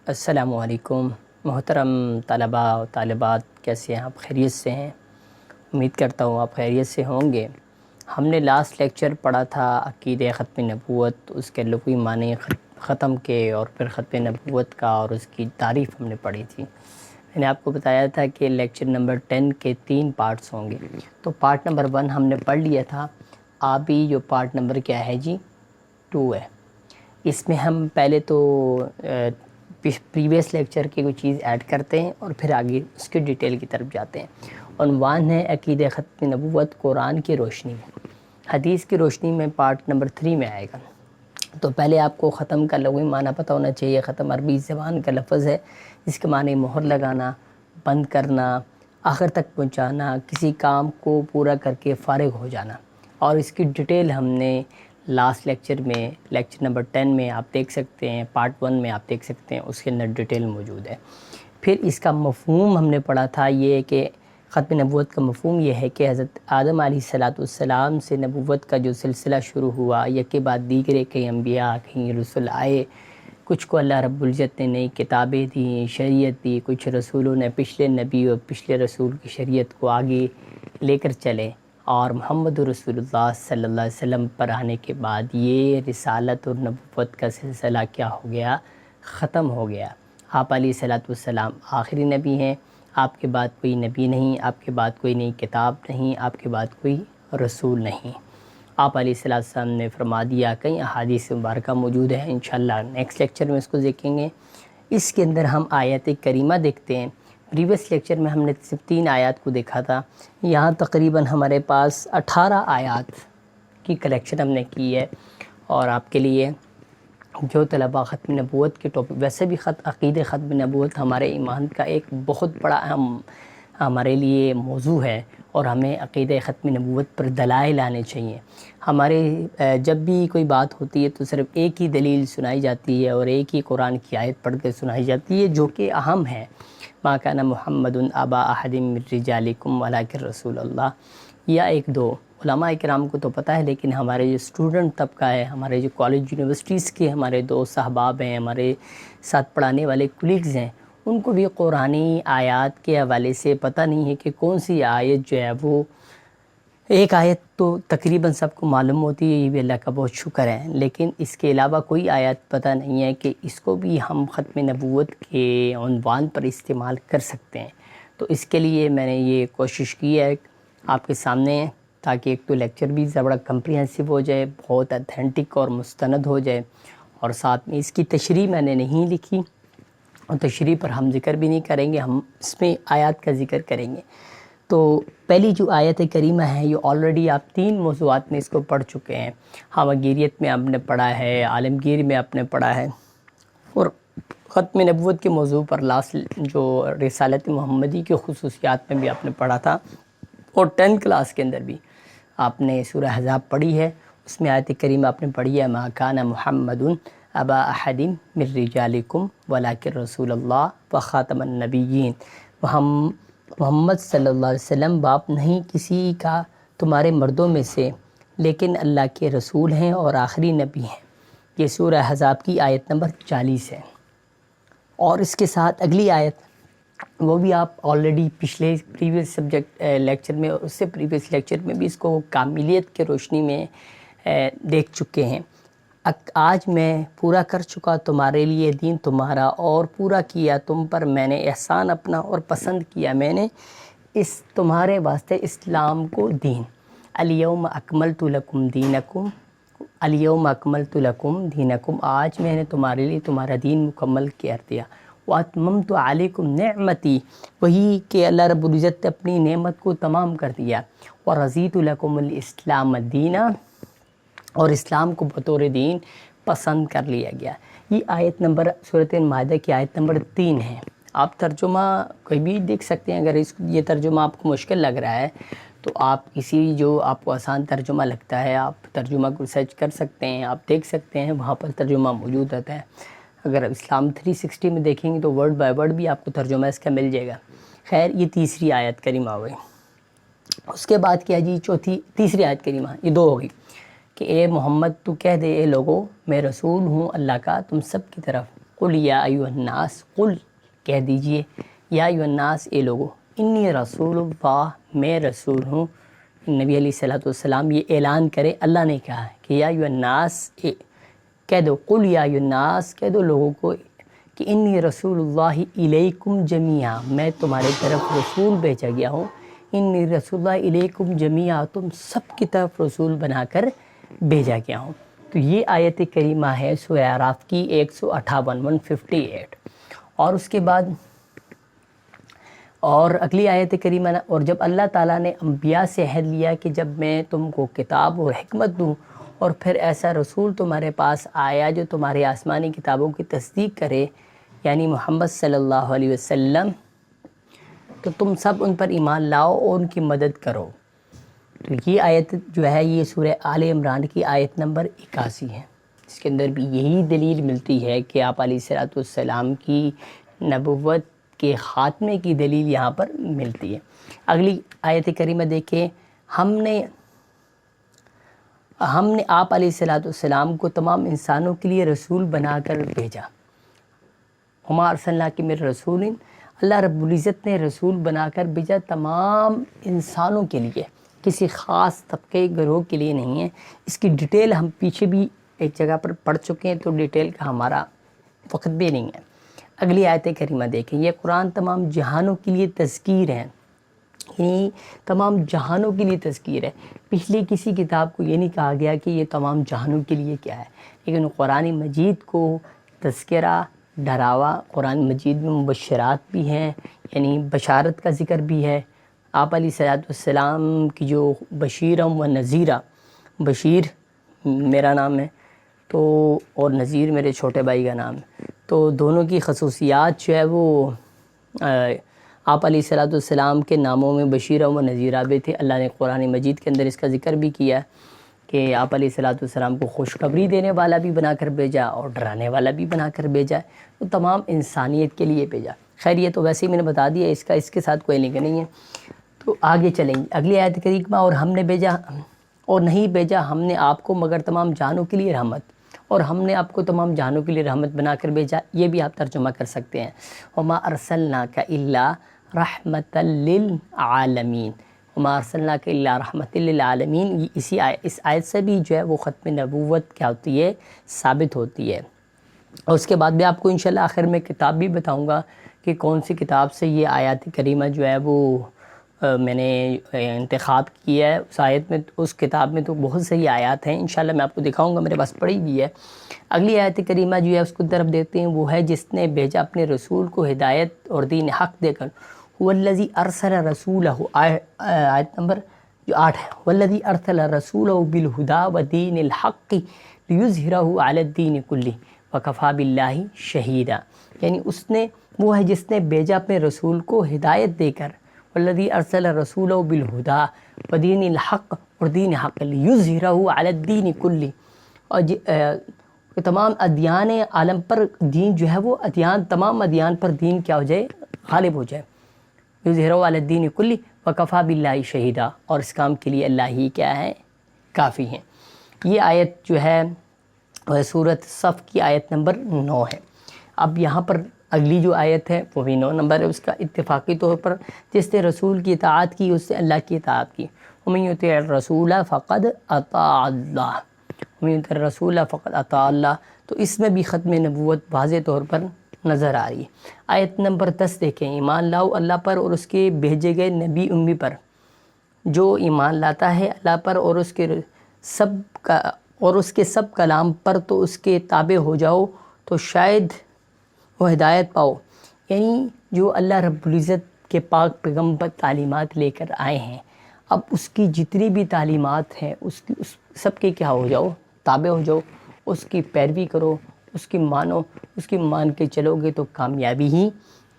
السلام علیکم محترم طلباء و طالبات، کیسے ہیں آپ؟ خیریت سے ہیں؟ امید کرتا ہوں آپ خیریت سے ہوں گے۔ ہم نے لاسٹ لیکچر پڑھا تھا عقیدہ ختم نبوت، اس کے لغوی معنی ختم کے، اور پھر ختم نبوت کا اور اس کی تعریف ہم نے پڑھی تھی۔ میں نے آپ کو بتایا تھا کہ لیکچر نمبر 10 کے 3 پارٹس ہوں گے، تو پارٹ نمبر 1 ہم نے پڑھ لیا تھا۔ ابھی جو پارٹ نمبر کیا ہے جی 2 ہے۔ اس میں ہم پہلے تو پریویس لیکچر کی کوئی چیز ایڈ کرتے ہیں اور پھر آگے اس کی ڈیٹیل کی طرف جاتے ہیں۔ عنوان ہے عقیدہ ختم نبوت قرآن کی روشنی میں، حدیث کی روشنی میں، پارٹ نمبر 3 میں آئے گا۔ تو پہلے آپ کو ختم کا لغوی معنی پتہ ہونا چاہیے۔ ختم عربی زبان کا لفظ ہے جس کے معنی مہر لگانا، بند کرنا، آخر تک پہنچانا، کسی کام کو پورا کر کے فارغ ہو جانا، اور اس کی ڈیٹیل ہم نے لاسٹ لیکچر میں، لیکچر نمبر 10 میں آپ دیکھ سکتے ہیں، پارٹ 1 میں آپ دیکھ سکتے ہیں، اس کے اندر ڈیٹیل موجود ہے۔ پھر اس کا مفہوم ہم نے پڑھا تھا یہ کہ ختم نبوت کا مفہوم یہ ہے کہ حضرت آدم علیہ السلام سے نبوت کا جو سلسلہ شروع ہوا، یکے بعد دیگرے کئی انبیاء، کئی رسول آئے، کچھ کو اللہ رب العزت نے نئی کتابیں دیں، شریعت دی، کچھ رسولوں نے پچھلے نبی اور پچھلے رسول کی شریعت کو آگے لے کر چلے، اور محمد رسول اللہ صلی اللہ علیہ وسلم پر آنے کے بعد یہ رسالت اور نبوت کا سلسلہ کیا ہو گیا؟ ختم ہو گیا۔ آپ علیہ السلام آخری نبی ہیں، آپ کے بعد کوئی نبی نہیں، آپ کے بعد کوئی نئی کتاب نہیں، آپ کے بعد کوئی رسول نہیں۔ آپ علیہ السلام نے فرما دیا، کئی احادیث مبارکہ موجود ہیں، انشاءاللہ نیکسٹ لیکچر میں اس کو دیکھیں گے۔ اس کے اندر ہم آیت کریمہ دیکھتے ہیں۔ پریویس لیکچر میں ہم نے صرف 3 آیات کو دیکھا تھا، یہاں تقریباً ہمارے پاس 18 آیات کی کلیکشن ہم نے کی ہے، اور آپ کے لیے جو طلباء ختم نبوت کے ٹاپک، ویسے بھی عقیدہ ختم نبوت ہمارے ایمان کا ایک بہت بڑا اہم ہمارے لیے موضوع ہے، اور ہمیں عقیدہ ختم نبوت پر دلائل آنے چاہیے۔ ہمارے جب بھی کوئی بات ہوتی ہے تو صرف ایک ہی دلیل سنائی جاتی ہے، اور ایک ہی قرآن کی آیت پڑھ کے سنائی جاتی ہے، جو کہ اہم ہے۔ ما کان محمد ابا احد من رجالکم ولکن رسول اللہ، یا 1-2 علماء کرام کو تو پتہ ہے، لیکن ہمارے جو اسٹوڈنٹ طبقہ ہے، ہمارے جو کالج یونیورسٹیز کے ہمارے دوست احباب ہیں، ہمارے ساتھ پڑھانے والے کولیگز ہیں، ان کو بھی قرآنی آیات کے حوالے سے پتہ نہیں ہے کہ کون سی آیت جو ہے وہ، ایک آیت تو تقریباً سب کو معلوم ہوتی ہے، یہ بھی اللہ کا بہت شکر ہے، لیکن اس کے علاوہ کوئی آیت پتہ نہیں ہے کہ اس کو بھی ہم ختم نبوت کے عنوان پر استعمال کر سکتے ہیں۔ تو اس کے لیے میں نے یہ کوشش کی ہے آپ کے سامنے، تاکہ ایک تو لیکچر بھی بڑا کمپریہنسو ہو جائے، بہت اتھینٹک اور مستند ہو جائے، اور ساتھ میں اس کی تشریح میں نے نہیں لکھی، اور تشریح پر ہم ذکر بھی نہیں کریں گے، ہم اس میں آیات کا ذکر کریں گے۔ تو پہلی جو آیت کریمہ ہے، یہ آلریڈی آپ 3 موضوعات میں اس کو پڑھ چکے ہیں۔ حماگیریت میں آپ نے پڑھا ہے، عالمگیر میں آپ نے پڑھا ہے، اور ختم نبوت کے موضوع پر لاسٹ جو رسالت محمدی کی خصوصیات میں بھی آپ نے پڑھا تھا، اور 10 کلاس کے اندر بھی آپ نے سورہ احزاب پڑھی ہے، اس میں آیت کریمہ آپ نے پڑھی ہے، ما کان محمد ابا احد من رجالکم ولکن رسول اللہ وخاتم النبیین، محمد صلی اللہ علیہ وسلم باپ نہیں کسی کا تمہارے مردوں میں سے، لیکن اللہ کے رسول ہیں اور آخری نبی ہیں۔ یہ سورہ احزاب کی آیت نمبر 40 ہے، اور اس کے ساتھ اگلی آیت، وہ بھی آپ آلریڈی پریویس سبجیکٹ لیکچر میں، اور اس سے پریویس لیکچر میں بھی اس کو کاملیت کے روشنی میں دیکھ چکے ہیں۔ آج میں پورا کر چکا تمہارے لیے دین تمہارا، اور پورا کیا تم پر میں نے احسان اپنا، اور پسند کیا میں نے اس تمہارے واسطے اسلام کو دین۔ الیوم اکملت لکم دینکم، الیوم اکملت لکم دینکم، آج میں نے تمہارے لیے تمہارا دین مکمل کر دیا۔ واتممت علیکم نعمتی، وہی کہ اللہ رب العزت نے اپنی نعمت کو تمام کر دیا۔ ورضیت لکم الاسلام دینا، اور اسلام کو بطور دین پسند کر لیا گیا۔ یہ آیت نمبر سورۃ مائدہ کی آیت نمبر 3 ہے۔ آپ ترجمہ کوئی بھی دیکھ سکتے ہیں، اگر یہ ترجمہ آپ کو مشکل لگ رہا ہے تو آپ کسی جو آپ کو آسان ترجمہ لگتا ہے، آپ ترجمہ کو سرچ کر سکتے ہیں، آپ دیکھ سکتے ہیں، وہاں پر ترجمہ موجود رہتا ہے۔ اگر اسلام 360 میں دیکھیں گے تو ورڈ بائی ورڈ بھی آپ کو ترجمہ اس کا مل جائے گا۔ خیر، یہ تیسری آیت کریمہ ہوئی۔ اس کے بعد کیا جی، تیسری آیت کریمہ، یہ 2 ہوگی، کہ اے محمد تو کہہ دے، اے لوگو میں رسول ہوں اللہ کا تم سب کی طرف، قل یا ایھا الناس، قل کہہ دیجئے، یا ایھا الناس اے لوگو، انی رسول اللہ، میں رسول ہوں۔ نبی علیہ الصلوۃ والسلام یہ اعلان کرے، اللہ نے کہا ہے کہ یا ایھا الناس، کہہ دو، قل یا ایھا الناس، کہہ دو لوگوں کو کہ انی رسول اللہ الیکم جمیعا، میں تمہارے طرف رسول بھیجا گیا ہوں۔ انی رسول اللہ الیکم جمیعا، تم سب کی طرف رسول بنا کر بھیجا گیا ہوں۔ تو یہ آیت کریمہ ہے سورہ اعراف کی 158 اور اس کے بعد اور اگلی آیت کریمہ، اور جب اللہ تعالیٰ نے انبیاء سے عہد لیا کہ جب میں تم کو کتاب اور حکمت دوں اور پھر ایسا رسول تمہارے پاس آیا جو تمہارے آسمانی کتابوں کی تصدیق کرے، یعنی محمد صلی اللہ علیہ وسلم، تو تم سب ان پر ایمان لاؤ اور ان کی مدد کرو۔ تو یہ آیت جو ہے یہ سورہ آل عمران کی آیت نمبر 81 ہے۔ اس کے اندر بھی یہی دلیل ملتی ہے کہ آپ علیہ الصلوۃ والسلام کی نبوت کے خاتمے کی دلیل یہاں پر ملتی ہے۔ اگلی آیت کریمہ دیکھیں، ہم نے آپ علیہ الصلوۃ والسلام کو تمام انسانوں کے لیے رسول بنا کر بھیجا۔ وما ارسلناک من رسول، اللہ رب العزت نے رسول بنا کر بھیجا تمام انسانوں کے لیے، کسی خاص طبقے گروہ کے لیے نہیں ہے۔ اس کی ڈیٹیل ہم پیچھے بھی ایک جگہ پر پڑھ چکے ہیں، تو ڈیٹیل کا ہمارا وقت بھی نہیں ہے۔ اگلی آیت کریمہ دیکھیں، یہ قرآن تمام جہانوں کے لیے تذکیر ہے، یعنی تمام جہانوں کے لیے تذکیر ہے۔ پچھلی کسی کتاب کو یہ نہیں کہا گیا کہ یہ تمام جہانوں کے لیے کیا ہے، لیکن قرآن مجید کو تذکرہ، ڈراوا، قرآن مجید میں مبشرات بھی ہیں، یعنی بشارت کا ذکر بھی ہے۔ آپ علیہ الصلوۃ والسلام کی جو بشیرا و نذیرہ، بشیر میرا نام ہے تو اور نذیر میرے چھوٹے بھائی کا نام ہے، تو دونوں کی خصوصیات جو ہے وہ آپ علیہ الصلوۃ والسلام کے ناموں میں بشیرہ و نذیرہ بھی تھے۔ اللہ نے قرآن مجید کے اندر اس کا ذکر بھی کیا ہے کہ آپ علیہ الصلوۃ والسلام کو خوشخبری دینے والا بھی بنا کر بھیجا اور ڈرانے والا بھی بنا کر بھیجا، تو تمام انسانیت کے لیے بھیجا۔ خیر یہ تو ویسے ہی میں نے بتا دیا، اس کے ساتھ کوئی لنک نہیں ہے۔ تو آگے چلیں گے اگلی آیت کریمہ، اور ہم نے بھیجا اور نہیں بھیجا ہم نے آپ کو مگر تمام جانوں کے لیے رحمت، اور ہم نے آپ کو تمام جانوں کے لیے رحمت بنا کر بھیجا، یہ بھی آپ ترجمہ کر سکتے ہیں۔ وما ارسلناک الا رحمۃ للعالمین، وما ارسلناک الا رحمۃ للعالمین، اس آیت سے بھی جو ہے وہ ختم نبوت کیا ہوتی ہے، ثابت ہوتی ہے۔ اور اس کے بعد بھی آپ کو انشاءاللہ آخر میں کتاب بھی بتاؤں گا کہ کون سی کتاب سے یہ آیات کریمہ جو ہے وہ میں نے انتخاب کیا ہے۔ اس آیت میں، اس کتاب میں تو بہت صحیح آیات ہیں، انشاءاللہ میں آپ کو دکھاؤں گا، میرے پاس پڑھی بھی ہے۔ اگلی آیت کریمہ جو ہے اس کو طرف دیتے ہیں، وہ ہے جس نے بھیجا اپنے رسول کو ہدایت اور دین حق دے کر، والذی ارسل رسولہ، آیت نمبر جو 8 ہے، والذی ارسل رسولہ بالہدی ودین الحق لیظہرہ علی الدین کلہ وکفی باللہ شہیدا، یعنی وہ ہے جس نے بھیجا اپنے رسول کو ہدایت دے کر، والذی ارسل رسولہ بالہدی ودین الحق، اور دین حق، لیظہرہ علی الدین کلہ، اور تمام ادیان عالم پر دین جو ہے وہ تمام ادیان پر دین کیا ہو جائے، غالب ہو جائے۔ یظہرہ علی الدین کلہ وکفی باللہ شہیدا، اور اس کام کے لیے اللہ ہی کیا ہے، کافی ہیں۔ یہ آیت جو ہے سورۃ صف کی آیت نمبر 9 ہے۔ اب یہاں پر اگلی جو آیت ہے وہ بھی 9 نمبر ہے، اس کا اتفاقی طور پر جس نے رسول کی اطاعت کی اس سے اللہ کی اطاعت کی۔ ومن یطع الرسول فقد اطاع اللہ، ومن یطع الرسول فقد اطاع اللہ، تو اس میں بھی ختم نبوت واضح طور پر نظر آ رہی ہے۔ آیت نمبر 10 دیکھیں، ایمان لاؤ اللہ پر اور اس کے بھیجے گئے نبی امی پر، جو ایمان لاتا ہے اللہ پر اور اس کے سب کلام پر، تو اس کے تابع ہو جاؤ تو شاید وہ ہدایت پاؤ، یعنی جو اللہ رب العزت کے پاک پیغمبر تعلیمات لے کر آئے ہیں، اب اس کی جتنی بھی تعلیمات ہیں اس سب کے کیا ہو جاؤ، تابع ہو جاؤ، اس کی پیروی کرو، اس کی مانو، اس کی مان کے چلو گے تو کامیابی ہی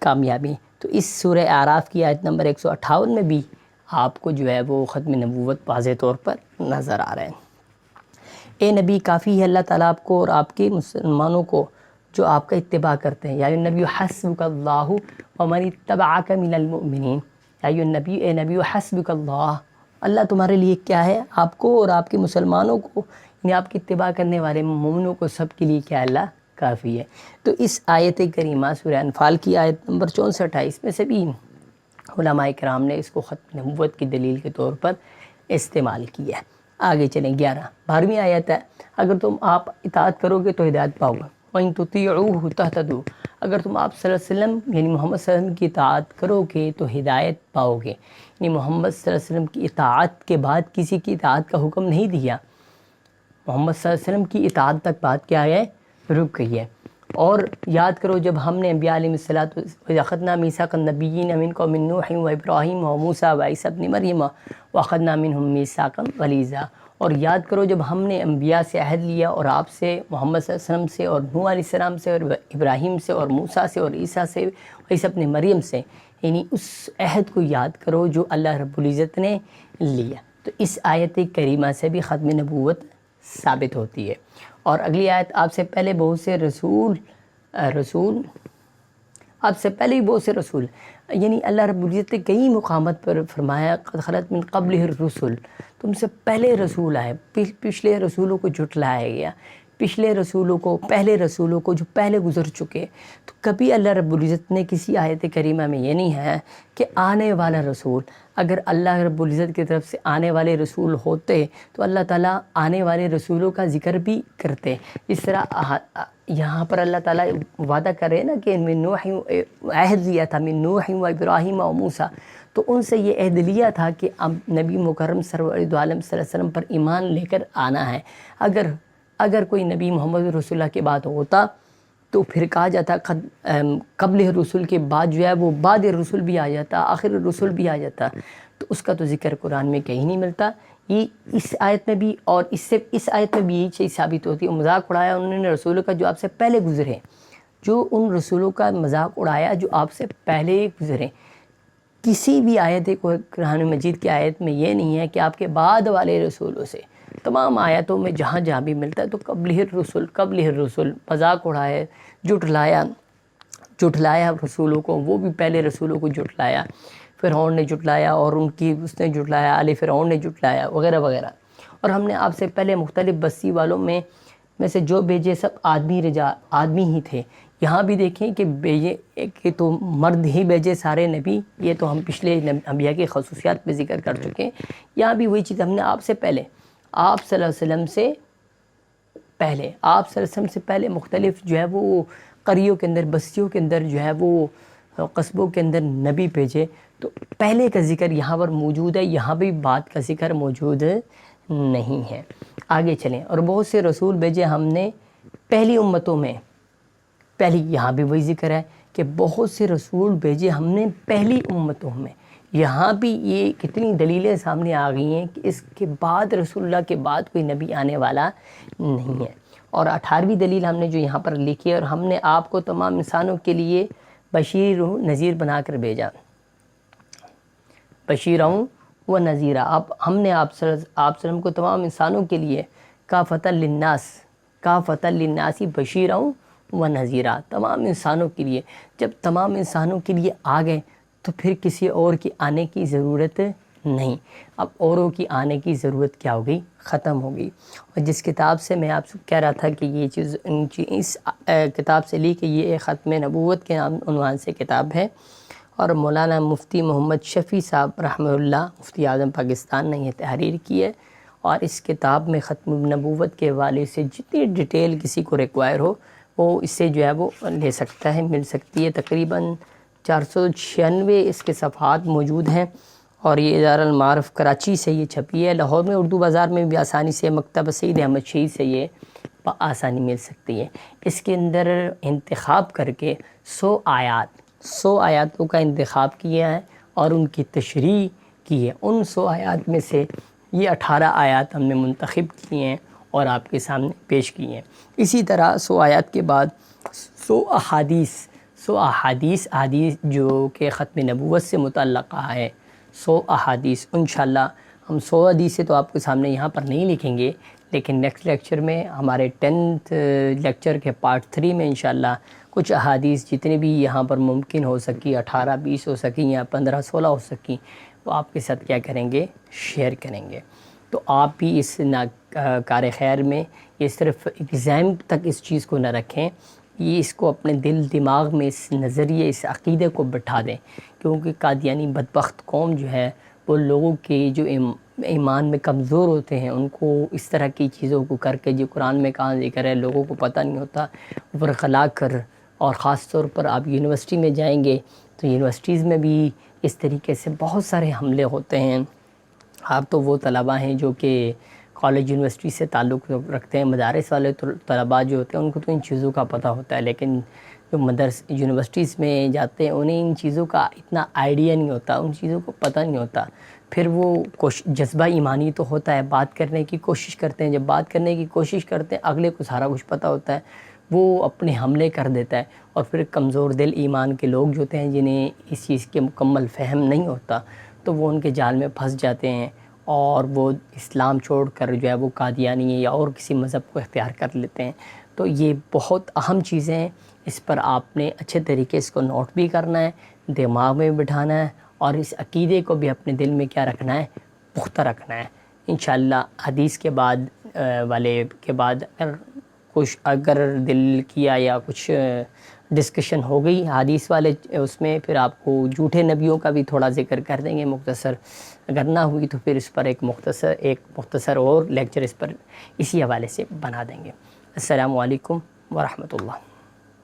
کامیابی۔ تو اس سورہ اعراف کی آیت نمبر 158 میں بھی آپ کو جو ہے وہ ختم نبوت واضح طور پر نظر آ رہا ہے۔ اے نبی، کافی ہے اللہ تعالیٰ آپ کو اور آپ کے مسلمانوں کو جو آپ کا اتباع کرتے ہیں۔ یا ایھا النبی حسبک اللہ ومن اتبعک من المؤمنین، یا ایھا النبی، اے نبی حسبک اللہ، اللہ تمہارے لیے کیا ہے، آپ کو اور آپ کے مسلمانوں کو، یعنی آپ کی اتباع کرنے والے مومنوں کو سب کے لیے کیا اللہ کافی ہے۔ تو اس آیت کریمہ سورہ انفال کی آیت نمبر 64 ہے، اس میں سے بھی علماء کرام نے اس کو ختم نبوت کی دلیل کے طور پر استعمال کیا ہے۔ آگے چلیں 12ویں آیت ہے، اگر تم آپ اطاعت کرو گے تو ہدایت پاؤ گے، وَإِن تُطِيعُوهُ تَهْتَدُوا، اگر تم آپ صلی اللہ علیہ وسلم یعنی محمد صلی اللہ علیہ وسلم کی اطاعت کرو گے تو ہدایت پاؤ گے۔ یعنی محمد صلی اللہ علیہ وسلم کی اطاعت کے بعد کسی کی اطاعت کا حکم نہیں دیا، محمد صلی اللہ علیہ وسلم کی اطاعت تک بات کیا ہے، رک گئی ہے۔ اور یاد کرو جب ہم نے انبیاء علیہ الصلوۃ وَأَخَذْنَا مِيثَاقَ النَّبِيِّينَ مِنْكُم وَمِن نُوحٍ وَإِبْرَاهِيمَ وَمُوسَىٰ وَعِيسَىٰ ابْنِ مَرْيَمَ وَأَخَذْنَا مِنْهُم مِيثَاقًا غَلِيظًا، اور یاد کرو جب ہم نے انبیاء سے عہد لیا اور آپ سے، محمد صلی اللہ علیہ وسلم سے اور نوح علیہ السلام سے اور ابراہیم سے اور موسیٰ سے اور عیسیٰ سے، عیسیٰ ابن مریم سے، یعنی اس عہد کو یاد کرو جو اللہ رب العزت نے لیا۔ تو اس آیت کریمہ سے بھی ختم نبوت ثابت ہوتی ہے۔ اور اگلی آیت، آپ سے پہلے بہت سے رسول آپ سے پہلے ہی بہت سے رسول، یعنی اللہ رب العزت نے کئی مقامات پر فرمایا قد خلت من قبلہ الرسل، تم سے پہلے رسول آئے، پچھلے رسولوں کو جھٹلایا گیا، پچھلے رسولوں کو، پہلے رسولوں کو جو پہلے گزر چکے۔ تو کبھی اللہ رب العزت نے کسی آیت کریمہ میں یہ نہیں ہے کہ آنے والا رسول، اگر اللہ رب العزت کی طرف سے آنے والے رسول ہوتے تو اللہ تعالیٰ آنے والے رسولوں کا ذکر بھی کرتے۔ اس طرح یہاں پر اللہ تعالیٰ وعدہ کرے نا کہ من نوح، عہد لیا تھا من نوح و ابراہیم و موسیٰ، تو ان سے یہ عہد لیا تھا کہ اب نبی مکرم سرور عالم صلی اللہ علیہ وسلم پر ایمان لے کر آنا ہے۔ اگر کوئی نبی محمد رسول اللہ کے بعد ہوتا تو پھر کہا جاتا قبل رسول کے بعد جو ہے وہ بعد رسول بھی آ جاتا، آخر رسول بھی آ جاتا، تو اس کا تو ذکر قرآن میں کہیں نہیں ملتا۔ یہ اس آیت میں بھی اور اس آیت میں بھی یہی چیز ثابت ہوتی ہے۔ مذاق اڑایا انہوں نے رسولوں کا جو آپ سے پہلے گزرے، جو ان رسولوں کا مذاق اڑایا جو آپ سے پہلے گزرے۔ کسی بھی آیت قرآن مجید کی آیت میں یہ نہیں ہے کہ آپ کے بعد والے رسولوں سے، تمام آیتوں میں جہاں جہاں بھی ملتا ہے تو قبل الرسل مذاق اڑایا، جھٹلایا رسولوں کو، وہ بھی پہلے رسولوں کو جھٹلایا، فرعون نے جھٹلایا اور اس نے جھٹلایا، آل فرعون نے جھٹلایا وغیرہ وغیرہ۔ اور ہم نے آپ سے پہلے مختلف بستی والوں میں سے جو بھیجے سب آدمی ہی تھے۔ یہاں بھی دیکھیں کہ کہ تو مرد ہی بھیجے سارے نبی، یہ تو ہم پچھلے انبیاء کی خصوصیات پہ ذکر کر چکے ہیں۔ یہاں بھی وہی چیز ہم نے آپ سے پہلے، آپ صلی اللہ علیہ وسلم سے پہلے، آپ صلی اللہ علیہ وسلم سے پہلے مختلف جو ہے وہ قریوں کے اندر، بستیوں کے اندر جو ہے وہ قصبوں کے اندر نبی بھیجے، تو پہلے کا ذکر یہاں پر موجود ہے، یہاں بھی بعد کا ذکر موجود نہیں ہے۔ آگے چلیں، اور بہت سے رسول بھیجے ہم نے پہلی امتوں میں، یہاں بھی وہی ذکر ہے کہ بہت سے رسول بھیجے ہم نے پہلی امتوں میں۔ یہاں بھی یہ کتنی دلیلیں سامنے آ گئی ہیں کہ اس کے بعد رسول اللہ کے بعد کوئی نبی آنے والا نہیں ہے۔ اور 18ویں دلیل ہم نے جو یہاں پر لکھی ہے، اور ہم نے آپ کو تمام انسانوں کے لیے بشیر و نذیر بنا کر بھیجا، بشیروں و نذیرہ۔ ہم نے آپ صلی اللہ علیہ وسلم کو تمام انسانوں کے لیے کافۃ للناس بشیروں و نذیرہ، تمام انسانوں کے لیے۔ جب تمام انسانوں کے لیے آ گئے تو پھر کسی اور کی آنے کی ضرورت نہیں، اب اوروں کی آنے کی ضرورت کیا ہو گئی، ختم ہو گئی۔ اور جس کتاب سے میں آپ سے کہہ رہا تھا کہ یہ چیز اس کتاب سے لی کہ یہ ختم نبوت کے عنوان سے کتاب ہے، اور مولانا مفتی محمد شفیع صاحب رحمہ اللہ، مفتی اعظم پاکستان نے یہ تحریر کی ہے۔ اور اس کتاب میں ختم نبوت کے حوالے سے جتنی ڈیٹیل کسی کو ریکوائر ہو وہ اس سے جو ہے وہ لے سکتا ہے، مل سکتی ہے۔ تقریباً 496 اس کے صفحات موجود ہیں، اور یہ ادارہ المعارف کراچی سے یہ چھپی ہے۔ لاہور میں اردو بازار میں بھی آسانی سے، مکتبہ سید احمد شہید سے یہ آسانی مل سکتی ہے۔ اس کے اندر انتخاب کر کے 100 آیاتوں کا انتخاب کیا ہے اور ان کی تشریح کی ہے۔ ان 100 آیات میں سے یہ 18 آیات ہم نے منتخب کیے ہیں اور آپ کے سامنے پیش کیے ہیں۔ اسی طرح 100 آیات کے بعد 100 احادیث جو کہ ختم نبوت سے متعلقہ ہے، 100 احادیث۔ انشاءاللہ ہم 100 حدیثیں تو آپ کے سامنے یہاں پر نہیں لکھیں گے، لیکن نیکسٹ لیکچر میں، ہمارے 10th لیکچر کے پارٹ 3 میں انشاءاللہ کچھ احادیث جتنی بھی یہاں پر ممکن ہو سکی، 18 20 ہو سکیں یا 15 16 ہو سکیں، وہ آپ کے ساتھ کیا کریں گے، شیئر کریں گے۔ تو آپ بھی اس کار خیر میں یہ صرف ایگزام تک اس چیز کو نہ رکھیں، یہ اس کو اپنے دل دماغ میں اس نظریے اس عقیدے کو بٹھا دیں، کیونکہ قادیانی بدبخت قوم جو ہے وہ لوگوں کے جو ایمان میں کمزور ہوتے ہیں ان کو اس طرح کی چیزوں کو کر کے جو قرآن میں کہاں ذکر ہے لوگوں کو پتہ نہیں ہوتا اوپر خلا کر، اور خاص طور پر آپ یونیورسٹی میں جائیں گے تو یونیورسٹیز میں بھی اس طریقے سے بہت سارے حملے ہوتے ہیں۔ آپ تو وہ طلباء ہیں جو کہ کالج یونیورسٹی سے تعلق رکھتے ہیں، مدارس والے طلباء جو ہوتے ہیں ان کو تو ان چیزوں کا پتہ ہوتا ہے، لیکن جو یونیورسٹیز میں جاتے ہیں انہیں ان چیزوں کا اتنا آئیڈیا نہیں ہوتا، ان چیزوں کو پتہ نہیں ہوتا، پھر وہ جذبہ ایمانی تو ہوتا ہے، بات کرنے کی کوشش کرتے ہیں، جب بات کرنے کی کوشش کرتے ہیں اگلے کو سارا کچھ پتہ ہوتا ہے، وہ اپنے حملے کر دیتا ہے، اور پھر کمزور دل ایمان کے لوگ جو ہوتے ہیں جنہیں اس چیز کے مکمل فہم نہیں ہوتا تو وہ ان کے جال میں پھنس جاتے ہیں، اور وہ اسلام چھوڑ کر جو ہے وہ قادیانی یا اور کسی مذہب کو اختیار کر لیتے ہیں۔ تو یہ بہت اہم چیزیں ہیں، اس پر آپ نے اچھے طریقے اس کو نوٹ بھی کرنا ہے، دماغ میں بھی بٹھانا ہے، اور اس عقیدے کو بھی اپنے دل میں کیا رکھنا ہے، پختہ رکھنا ہے۔ انشاءاللہ حدیث کے بعد والے کے بعد اگر دل کیا یا کچھ ڈسکشن ہو گئی حدیث والے اس میں، پھر آپ کو جھوٹے نبیوں کا بھی تھوڑا ذکر کر دیں گے مختصر، اگر نہ ہوئی تو پھر اس پر ایک مختصر اور لیکچر اس پر اسی حوالے سے بنا دیں گے۔ السلام علیکم ورحمۃ اللہ۔